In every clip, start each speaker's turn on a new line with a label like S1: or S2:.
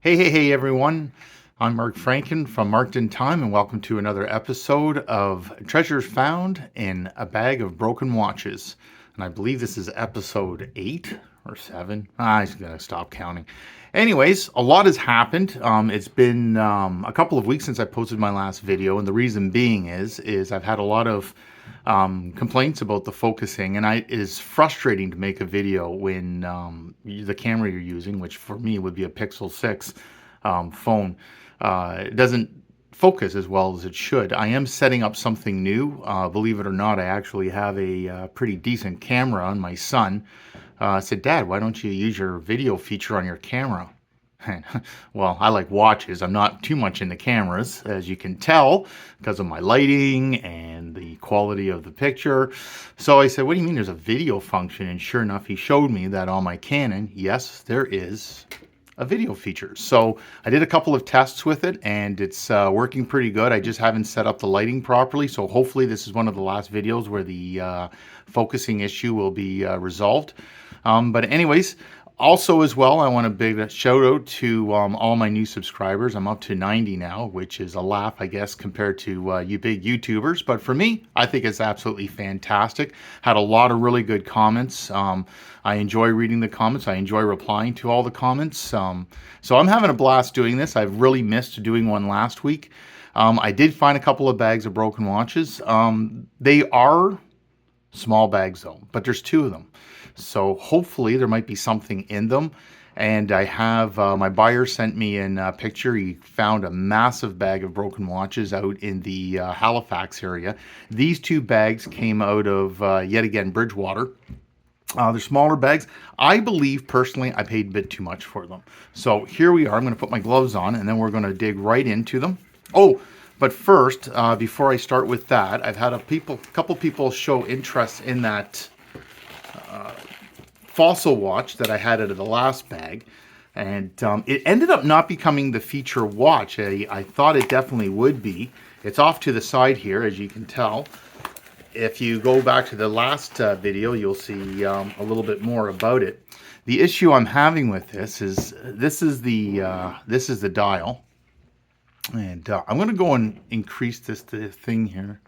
S1: Hey everyone. I'm Mark Franken from Marked in Time, and welcome to another episode of Treasures Found in a Bag of Broken Watches. And I believe this is episode 8 or 7. I'm going to stop counting. Anyways, a lot has happened. It's been a couple of weeks since I posted my last video, and the reason being is I've had a lot of complaints about the focusing, and it is frustrating to make a video when the camera you're using, which for me would be a Pixel 6 phone, doesn't focus as well as it should. I am setting up something new. Believe it or not, I actually have a pretty decent camera on my son. I said, Dad, why don't you use your video feature on your camera? Well, I like watches. I'm not too much into cameras, as you can tell, because of my lighting and the quality of the picture. So I said, what do you mean there's a video function? And sure enough, he showed me that on my Canon, yes, there is a video feature. So I did a couple of tests with it, and it's working pretty good. I just haven't set up the lighting properly. So hopefully this is one of the last videos where the focusing issue will be resolved. But anyways, also as well, I want a big shout out to all my new subscribers. I'm up to 90 now, which is a laugh, I guess, compared to you big YouTubers. But for me, I think it's absolutely fantastic. Had a lot of really good comments. I enjoy reading the comments. I enjoy replying to all the comments. So I'm having a blast doing this. I've really missed doing one last week. I did find a couple of bags of broken watches. They are small bags though, but there's 2 of them. So hopefully there might be something in them. And I have, my buyer sent me in a picture. He found a massive bag of broken watches out in the Halifax area. These 2 bags came out of, yet again, Bridgewater. They're smaller bags. I believe, personally, I paid a bit too much for them. So here we are. I'm going to put my gloves on, and then we're going to dig right into them. Oh, but first, before I start with that, I've had a couple people show interest in that fossil watch that I had out of the last bag, and it ended up not becoming the feature watch. I thought it definitely would be. It's off to the side here, as you can tell. If you go back to the last video, you'll see a little bit more about it. The issue I'm having with this is the dial, and I'm going to go and increase this thing here.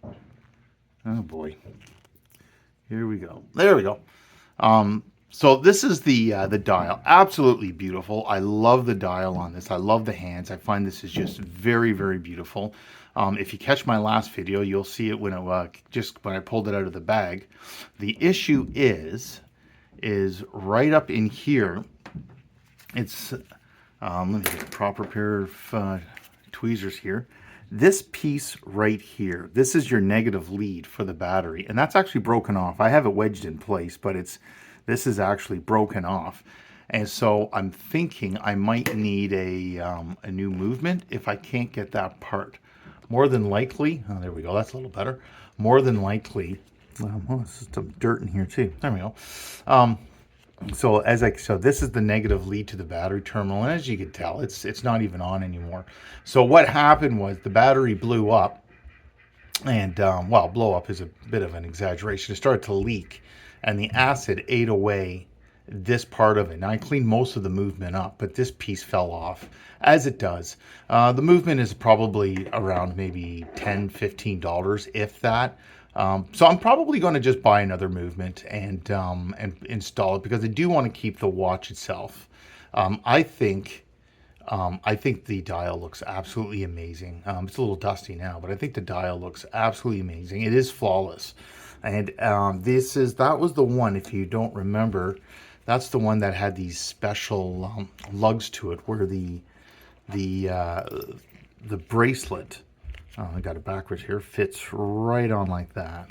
S1: Oh boy, here we go. There we go. So this is the dial. Absolutely beautiful. I love the dial on this. I love the hands. I find this is just very, very beautiful. If you catch my last video, you'll see it when I pulled it out of the bag. The issue is right up in here. It's let me get a proper pair of tweezers here. This piece right here, this is your negative lead for the battery, and that's actually broken off. I have it wedged in place, but this is actually broken off. And so I'm thinking I might need a new movement if I can't get that part. More than likely, oh, there we go, that's a little better. More than likely, oh, there's some dirt in here too. There we go. So this is the negative lead to the battery terminal, and as you can tell, it's not even on anymore. So what happened was the battery blew up, and well, blow up is a bit of an exaggeration. It started to leak, and the acid ate away this part of it. Now I cleaned most of the movement up, but this piece fell off, as it does. The movement is probably around maybe $10–15, if that. So I'm probably going to just buy another movement and install it, because I do want to keep the watch itself. I think the dial looks absolutely amazing. It's a little dusty now, but I think the dial looks absolutely amazing. It is flawless. And that was the one, if you don't remember, that's the one that had these special lugs to it, where the bracelet, I got it backwards here, fits right on like that.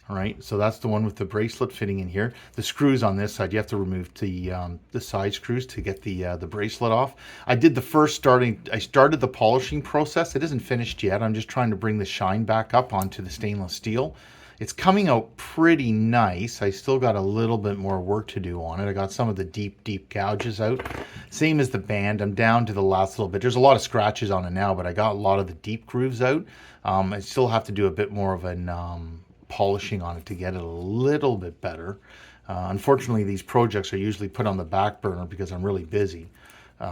S1: All right, so that's the one with the bracelet fitting in here. The screws on this side, you have to remove the side screws to get the bracelet off. I started the polishing process. It isn't finished yet. I'm just trying to bring the shine back up onto the stainless steel. It's coming out pretty nice. I still got a little bit more work to do on it. I got some of the deep gouges out. Same as the band. I'm down to the last little bit. There's a lot of scratches on it now, but I got a lot of the deep grooves out. I still have to do a bit more of an polishing on it to get it a little bit better. Unfortunately, these projects are usually put on the back burner because I'm really busy.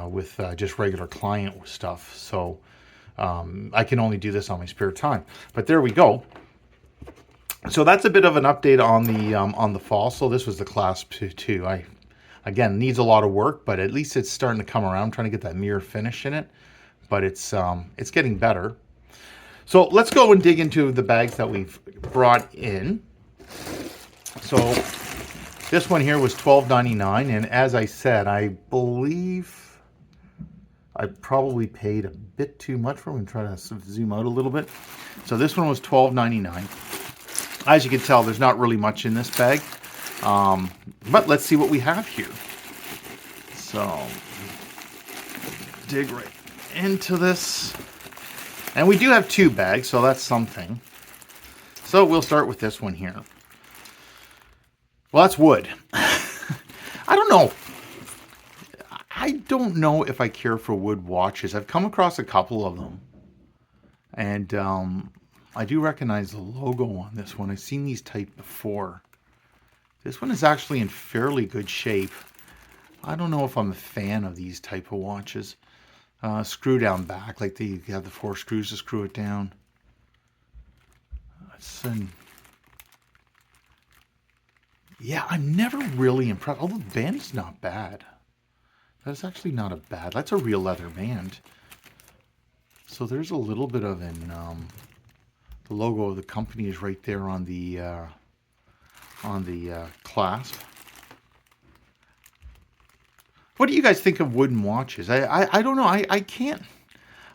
S1: with just regular client stuff. So I can only do this on my spare time. But there we go. So that's a bit of an update on the Fossil. This was the Clasp 2. Again, needs a lot of work, but at least it's starting to come around. I'm trying to get that mirror finish in it, but it's getting better. So let's go and dig into the bags that we've brought in. So this one here was $12.99, and as I said, I believe I probably paid a bit too much for it. I'm trying to zoom out a little bit. So this one was $12.99. As you can tell, there's not really much in this bag, but let's see what we have here. So dig right into this. And we do have 2 bags, so that's something. So we'll start with this one here. Well, that's wood. I don't know. I don't know if I care for wood watches. I've come across a couple of them. And I do recognize the logo on this one. I've seen these type before. This one is actually in fairly good shape. I don't know if I'm a fan of these type of watches. Screw down back, like you have the 4 screws to screw it down. Yeah, I'm never really impressed. Although the band is not bad. That's actually not a bad. That's a real leather band. So there's a little bit of the logo of the company is right there on the clasp. What do you guys think of wooden watches? I don't know. I can't.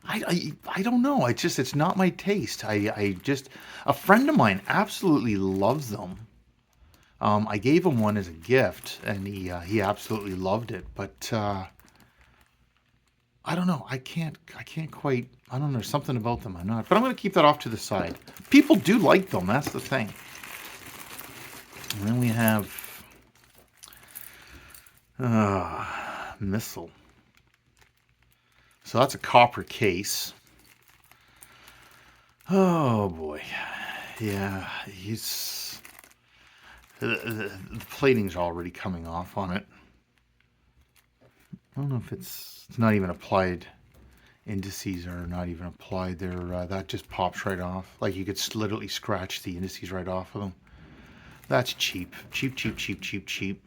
S1: I don't know. It's not my taste. A friend of mine absolutely loves them. I gave him one as a gift, and he absolutely loved it. But I don't know. I can't quite. I don't know. There's something about them. I'm not. But I'm going to keep that off to the side. People do like them. That's the thing. And then we have Missile. So that's a copper case. Oh boy. Yeah, the plating's already coming off on it. I don't know if it's not even applied. Indices are not even applied there. That just pops right off. Like you could literally scratch the indices right off of them. That's cheap. Cheap, cheap, cheap, cheap, cheap.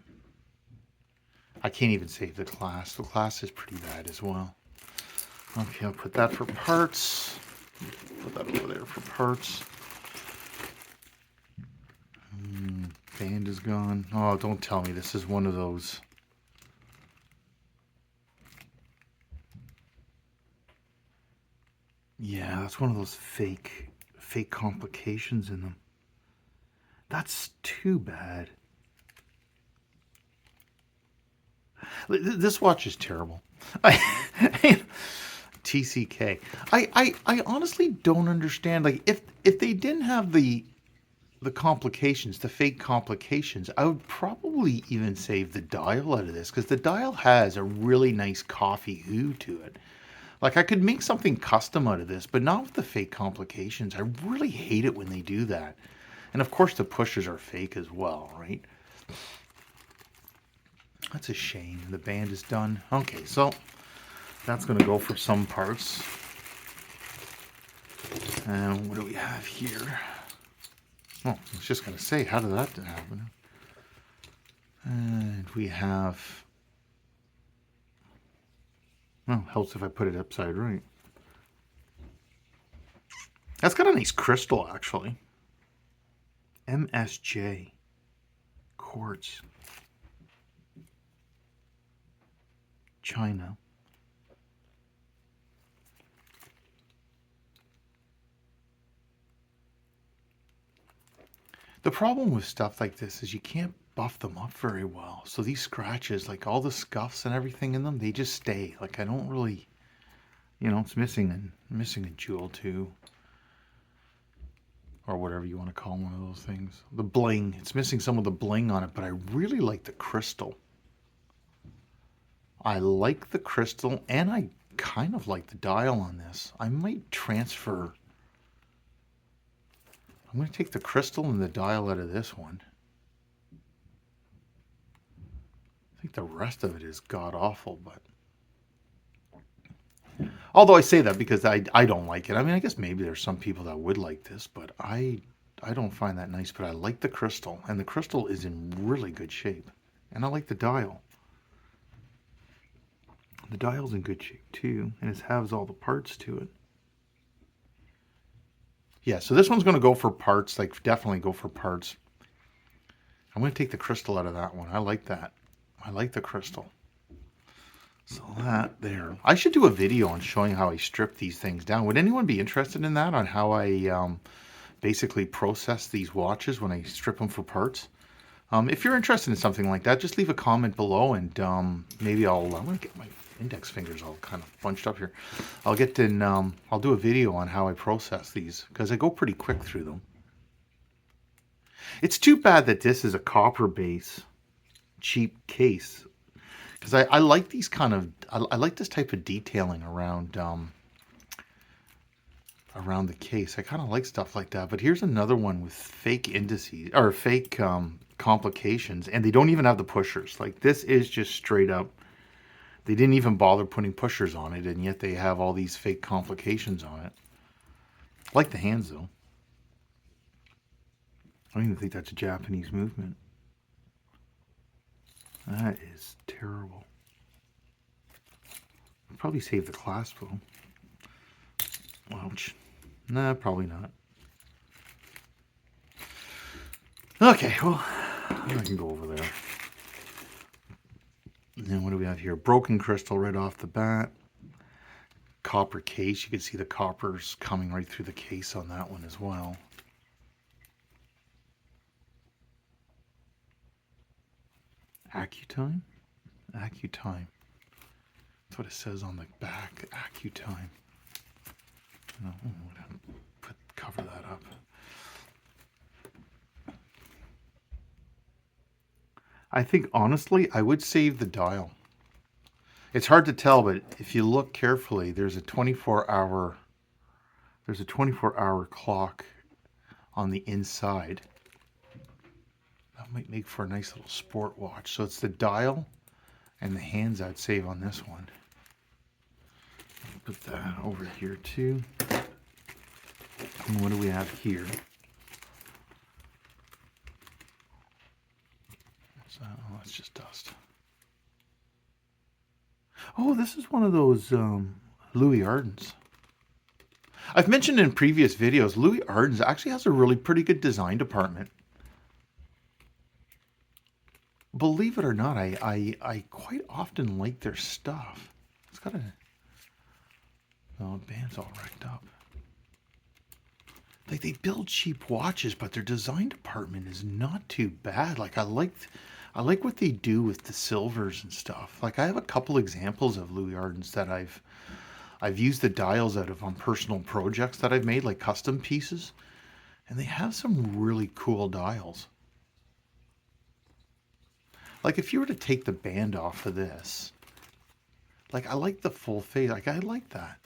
S1: I can't even save the class. The class is pretty bad as well. Okay, I'll put that for parts. Put that over there for parts. Band is gone. Oh, don't tell me this is one of those. Yeah, that's one of those fake complications in them. That's too bad. This watch is terrible. TCK. I honestly don't understand. Like if they didn't have the complications, the fake complications, I would probably even save the dial out of this, because the dial has a really nice coffee hue to it. Like I could make something custom out of this, but not with the fake complications. I really hate it when they do that. And of course the pushers are fake as well, right? That's a shame. The band is done. Okay, so that's going to go for some parts. And what do we have here? Oh, I was just going to say, how did that happen? And we have... Well, helps if I put it upside right. That's got a nice crystal, actually. MSJ. Quartz. China. The problem with stuff like this is you can't buff them up very well. So these scratches, like all the scuffs and everything in them, they just stay. Like I don't really, it's missing a jewel too. Or whatever you want to call one of those things. The bling. It's missing some of the bling on it, but I really like the crystal. I like the crystal, and I kind of like the dial on this. I might transfer. I'm going to take the crystal and the dial out of this one. I think the rest of it is god-awful, but Although I say that because I don't like it. I mean, I guess maybe there's some people that would like this, but I don't find that nice. But I like the crystal, and the crystal is in really good shape, and I like the dial. The dial's in good shape too, and it has all the parts to it. Yeah, so this one's going to go for parts. Like, definitely go for parts. I'm going to take the crystal out of that one. I like that. I like the crystal. So that there. I should do a video on showing how I strip these things down. Would anyone be interested in that? On how I basically process these watches when I strip them for parts? If you're interested in something like that, just leave a comment below, and maybe I'm going to get my index fingers all kind of bunched up here. I'll do a video on how I process these, because I go pretty quick through them. It's too bad that this is a copper base cheap case, because I like these kind of, I like this type of detailing around around the case. I kind of like stuff like that. But here's another one with fake indices or fake complications, and they don't even have the pushers. Like, this is just straight up, they didn't even bother putting pushers on it, and yet they have all these fake complications on it. I like the hands though. I don't even think that's a Japanese movement. That is terrible. I'll probably save the clasp though. Ouch. Nah, probably not. Okay, well, I can go over there. And then what do we have here? Broken crystal right off the bat. Copper case. You can see the coppers coming right through the case on that one as well. Accutime? Accutime. That's what it says on the back. Accutime. No, cover that up. I think, honestly, I would save the dial. It's hard to tell, but if you look carefully, there's a 24-hour clock on the inside. That might make for a nice little sport watch. So it's the dial and the hands I'd save on this one. Put that over here too. And what do we have here? Oh, that's just dust. Oh, this is one of those Louis Ardens. I've mentioned in previous videos, Louis Ardens actually has a really pretty good design department. Believe it or not, I quite often like their stuff. It's got a... Oh, the band's all wrecked up. Like, they build cheap watches, but their design department is not too bad. Like, I like what they do with the silvers and stuff. Like, I have a couple examples of Louis Ardens that I've used the dials out of on personal projects that I've made, like custom pieces, and they have some really cool dials. Like, if you were to take the band off of this, like, I like the full face. Like, I like that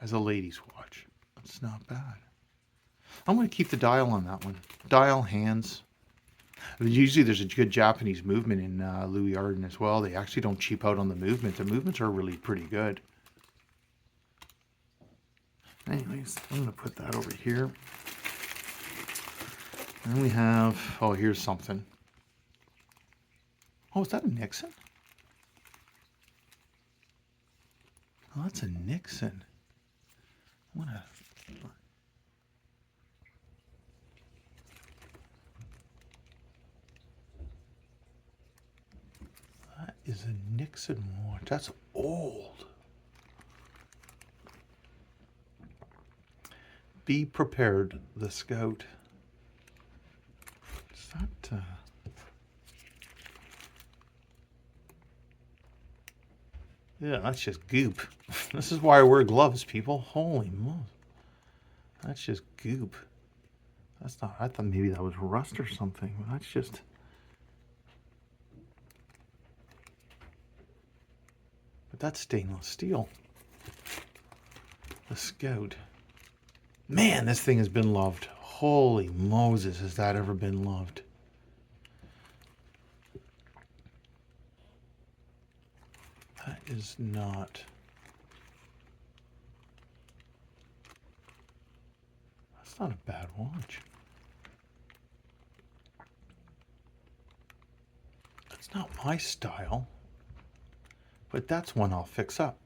S1: as a ladies' watch. It's not bad. I'm going to keep the dial on that one. Dial, hands. Usually there's a good Japanese movement in Louis Arden as well. They actually don't cheap out on the movement. The movements are really pretty good. Anyways, I'm going to put that over here. And we have, oh, here's something. Oh, is that a Nixon? Oh, that's a Nixon. What a... That is a Nixon watch. That's old. Be prepared, the Scout. Is that... Yeah, that's just goop. This is why I wear gloves, people. Holy moly. That's just goop. That's not... I thought maybe that was rust or something. But that's just... But that's stainless steel. The Scout. Man, this thing has been loved. Holy Moses, has that ever been loved? That is not... That's not a bad watch. That's not my style. But that's one I'll fix up.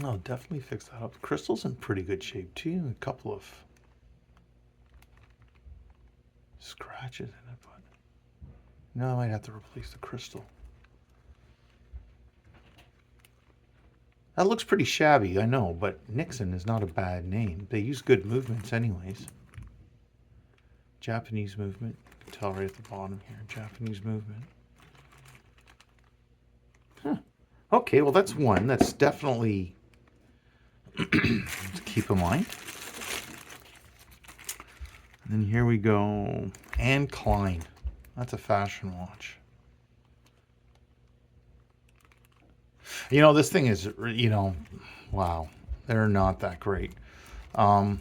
S1: I'll definitely fix that up. The crystal's in pretty good shape too. A couple of scratches in it, but no, I might have to replace the crystal. That looks pretty shabby, I know, but Nixon is not a bad name. They use good movements anyways. Japanese movement. You can tell right at the bottom here. Japanese movement. Huh. Okay, well that's one. That's definitely to keep in mind. And then here we go. Anne Klein. That's a fashion watch. You know, this thing is, you know, wow. They're not that great. But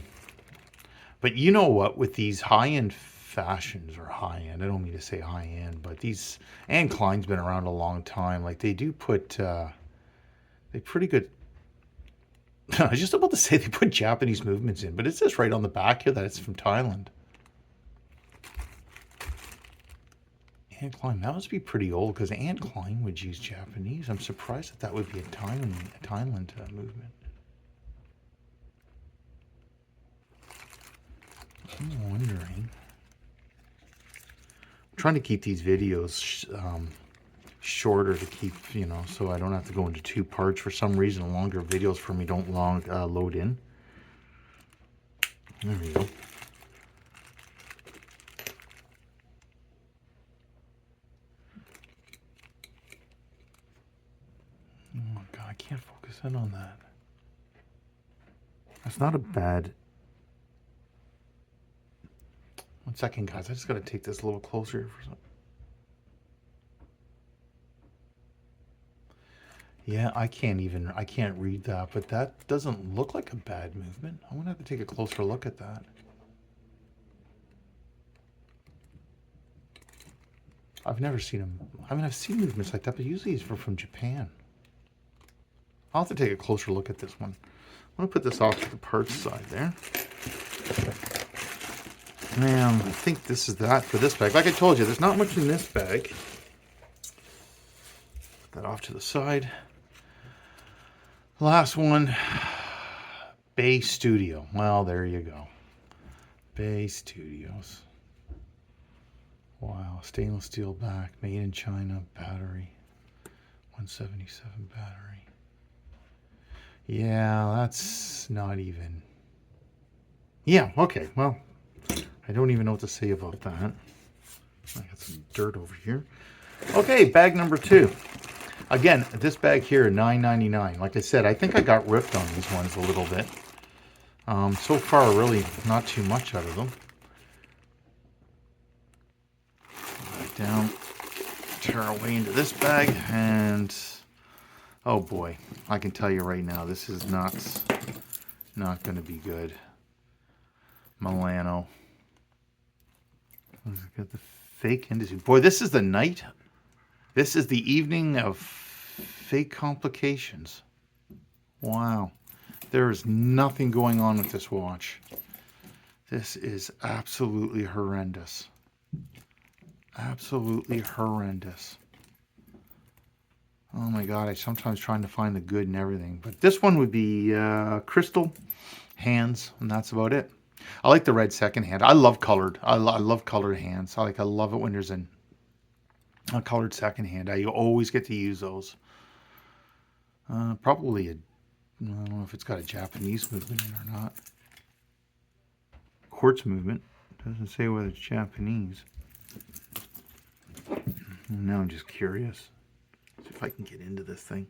S1: you know what? With these high-end fashions, or high-end, I don't mean to say high-end, but these, Anne Klein's been around a long time. Like, they do put, they pretty good, I was just about to say they put Japanese movements in, but it says right on the back here that it's from Thailand. Anne Klein, that must be pretty old, because Anne Klein would use Japanese. I'm surprised that would be a Thailand movement. I'm wondering. I'm trying to keep these videos shorter to keep, you know, so I don't have to go into two parts. For some reason, longer videos for me don't load in. There we go. Oh my God, I can't focus in on that. That's not a bad... One second, guys. I just got to take this a little closer for some... Yeah, I can't read that, but that doesn't look like a bad movement. I'm going to have to take a closer look at that. I've never seen them. I mean, I've seen movements like that, but usually it's from Japan. I'll have to take a closer look at this one. I'm going to put this off to the parts side there. Man, I think this is that for this bag. Like I told you, there's not much in this bag. Put that off to the side. Last one, Bay Studio. Well, there you go. Bay Studios. Wow, stainless steel back, made in China, battery, 177 battery. Yeah, that's not even... Yeah, okay, well, I don't even know what to say about that. I got some dirt over here. Okay, bag number 2. Again, this bag here, $9.99. Like I said, I think I got ripped on these ones a little bit. So far, really not too much out of them. Back down, tear our way into this bag, and oh boy, I can tell you right now, this is not going to be good. Milano. Let's get the fake industry. Boy, this is the night. This is the evening of fake complications. Wow. There is nothing going on with this watch. This is absolutely horrendous. Absolutely horrendous. Oh my God, I'm sometimes trying to find the good and everything. But this one would be crystal, hands, and that's about it. I like the red second hand. I love colored. I love colored hands. I love it when there's a colored second hand. I always get to use those. Probably I don't know if it's got a Japanese movement in it or not. Quartz movement. Doesn't say whether it's Japanese. Now I'm just curious. See if I can get into this thing.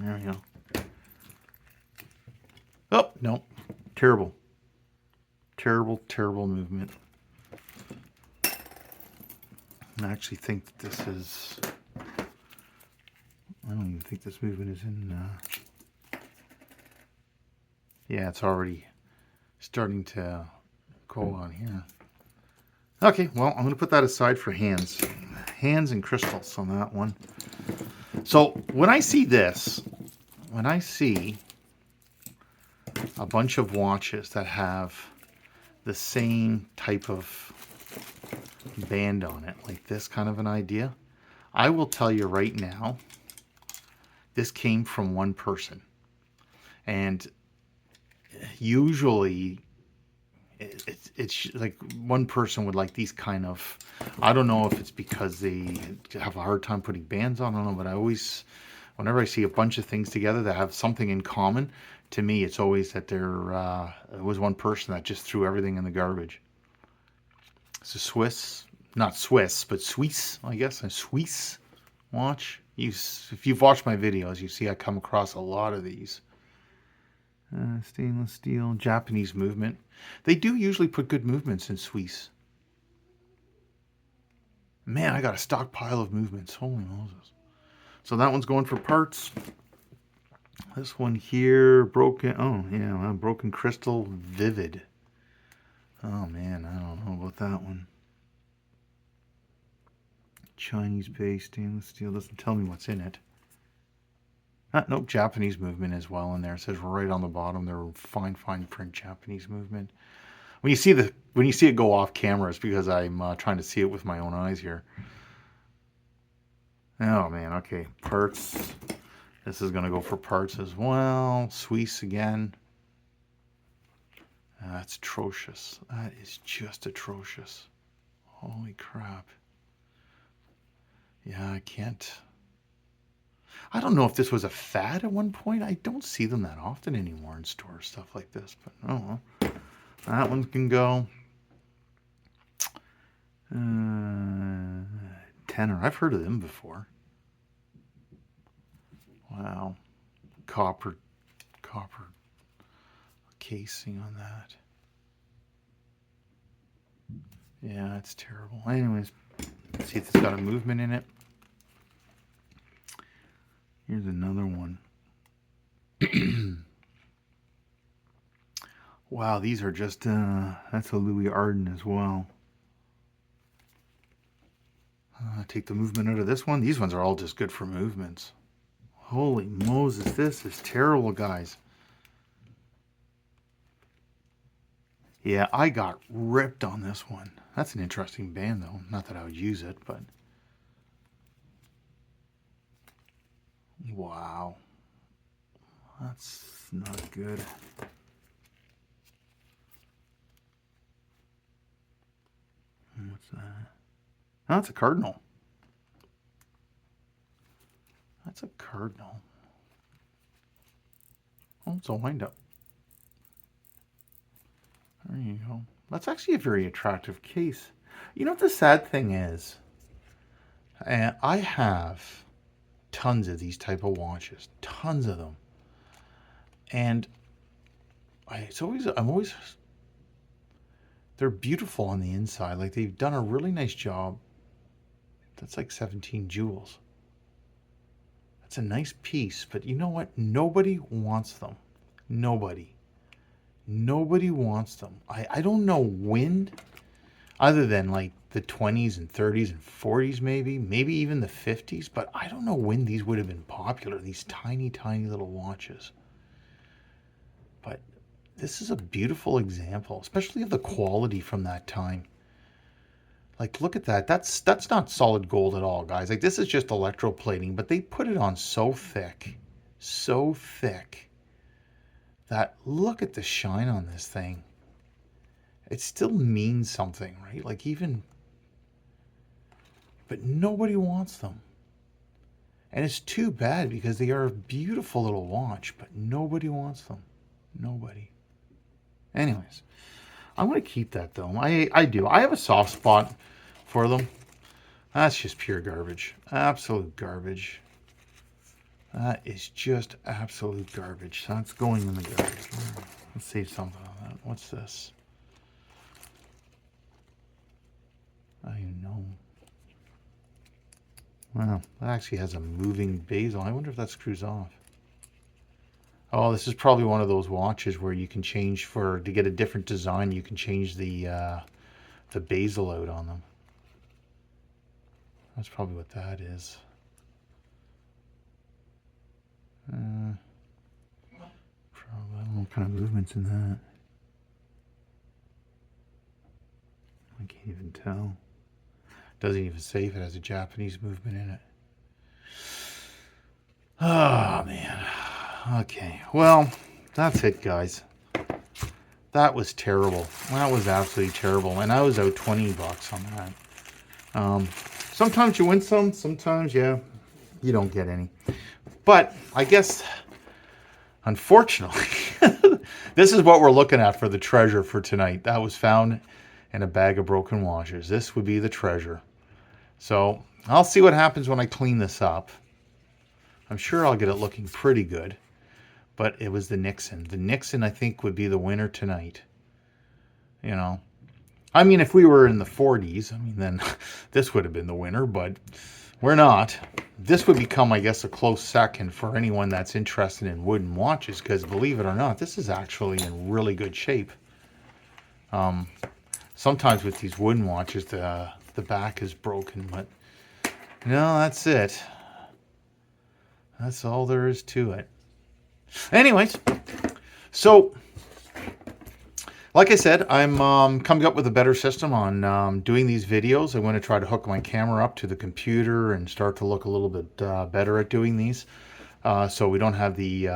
S1: There we go. Oh, no. Terrible. Terrible, terrible movement. I actually think that this is... I don't even think this movement is in... Yeah, it's already starting to go on here. Okay, well, I'm going to put that aside for hands. Hands and crystals on that one. So when I see this, when I see a bunch of watches that have the same type of band on it, like this kind of an idea, I will tell you right now, this came from one person. And usually it's like one person would like these kind of, I don't know if it's because they have a hard time putting bands on, I don't know, but I always, whenever I see a bunch of things together that have something in common, to me it's always that it was one person that just threw everything in the garbage. It's a Swiss, not Swiss, but Swiss, I guess, a Swiss watch. If you've watched my videos, you see I come across a lot of these. Stainless steel, Japanese movement. They do usually put good movements in Swiss. Man, I got a stockpile of movements. Holy Moses. So that one's going for parts. This one here, broken. Oh, yeah, broken crystal, vivid. Oh, man, I don't know about that one. Chinese base, stainless steel. Doesn't tell me what's in it. Nope, Japanese movement as well in there. It says right on the bottom there, fine print Japanese movement. When you see it go off camera, it's because I'm trying to see it with my own eyes here. Oh man, okay, parts. This is gonna go for parts as well. Swiss again. That's atrocious. That is just atrocious. Holy crap. Yeah, I can't. I don't know if this was a fad at one point. I don't see them that often anymore in stores, stuff like this. But oh well. That one can go. Tenor. I've heard of them before. Wow. Copper casing on that. Yeah, it's terrible. Anyways, let's see if it's got a movement in it. Here's another one. Wow, these are just, that's a Louis Arden as well. Take the movement out of this one. These ones are all just good for movements. Holy Moses, this is terrible, guys. Yeah, I got ripped on this one. That's an interesting band, though. Not that I would use it, but... Wow. That's not good. What's that? Oh, that's a cardinal. That's a cardinal. Oh, it's a wind-up. There you go. That's actually a very attractive case. You know what the sad thing is? I have tons of these type of watches. Tons of them. And they're beautiful on the inside. Like, they've done a really nice job. That's like 17 jewels. That's a nice piece, but you know what? Nobody wants them. Nobody wants them. I don't know when, other than like the 20s and 30s and 40s, maybe even the 50s, but I don't know when these would have been popular, these tiny little watches. But this is a beautiful example, especially of the quality from that time. Like, look at that. That's not solid gold at all, guys. Like, this is just electroplating, but they put it on so thick that, look at the shine on this thing. It still means something, right? Like, even, but nobody wants them. And it's too bad, because they are a beautiful little watch, but nobody wants them. Nobody. Anyways, I'm going to keep that, though. I do. I have a soft spot for them. That's just pure garbage. Absolute garbage. That is just absolute garbage. That's going in the garbage. Let's save something on that. What's this? I don't even know. Wow, that actually has a moving bezel. I wonder if that screws off. Oh, this is probably one of those watches where you can change to get a different design. You can change the bezel out on them. That's probably what that is. Probably, I don't know what kind of movement's in that. I can't even tell. Doesn't even say if it has a Japanese movement in it. Oh, man. Okay. Well, that's it, guys. That was terrible. That was absolutely terrible. And I was out 20 bucks on that. Sometimes you win some. Sometimes, yeah, you don't get any. But I guess, unfortunately, this is what we're looking at for the treasure for tonight. That was found in a bag of broken washers. This would be the treasure. So I'll see what happens when I clean this up. I'm sure I'll get it looking pretty good. But it was the Nixon. The Nixon, I think, would be the winner tonight. You know. I mean, if we were in the 40s, I mean, then this would have been the winner. But we're not. This would become, I guess, a close second for anyone that's interested in wooden watches. Because believe it or not, this is actually in really good shape. Sometimes with these wooden watches, the back is broken. But no, that's it. That's all there is to it. Anyways, so like I said, I'm coming up with a better system on doing these videos. I'm going to try to hook my camera up to the computer and start to look a little bit better at doing these, so we don't have the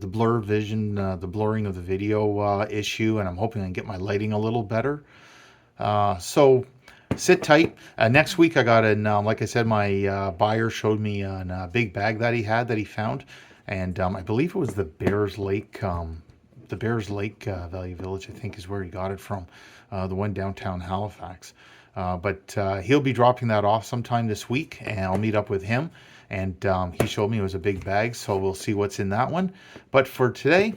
S1: blur vision, the blurring of the video issue, and I'm hoping I can get my lighting a little better. So sit tight. Next week I got in, like I said, my buyer showed me a big bag that he found. And I believe it was the Bears Lake Valley Village, I think is where he got it from, the one downtown Halifax. But he'll be dropping that off sometime this week, and I'll meet up with him. And he showed me it was a big bag, so we'll see what's in that one. But for today,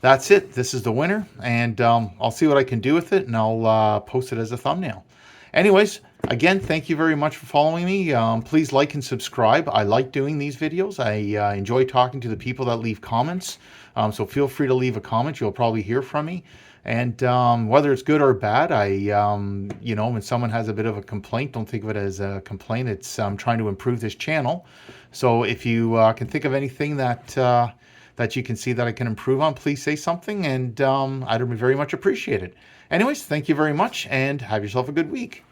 S1: that's it. This is the winner, and I'll see what I can do with it, and I'll post it as a thumbnail. Anyways, again, thank you very much for following me. Please like and subscribe. I like doing these videos. I enjoy talking to the people that leave comments. So feel free to leave a comment. You'll probably hear from me. And whether it's good or bad, you know, when someone has a bit of a complaint, don't think of it as a complaint. It's trying to improve this channel. So if you can think of anything that you can see that I can improve on, please say something, and I'd very much appreciate it. Anyways, thank you very much, and have yourself a good week.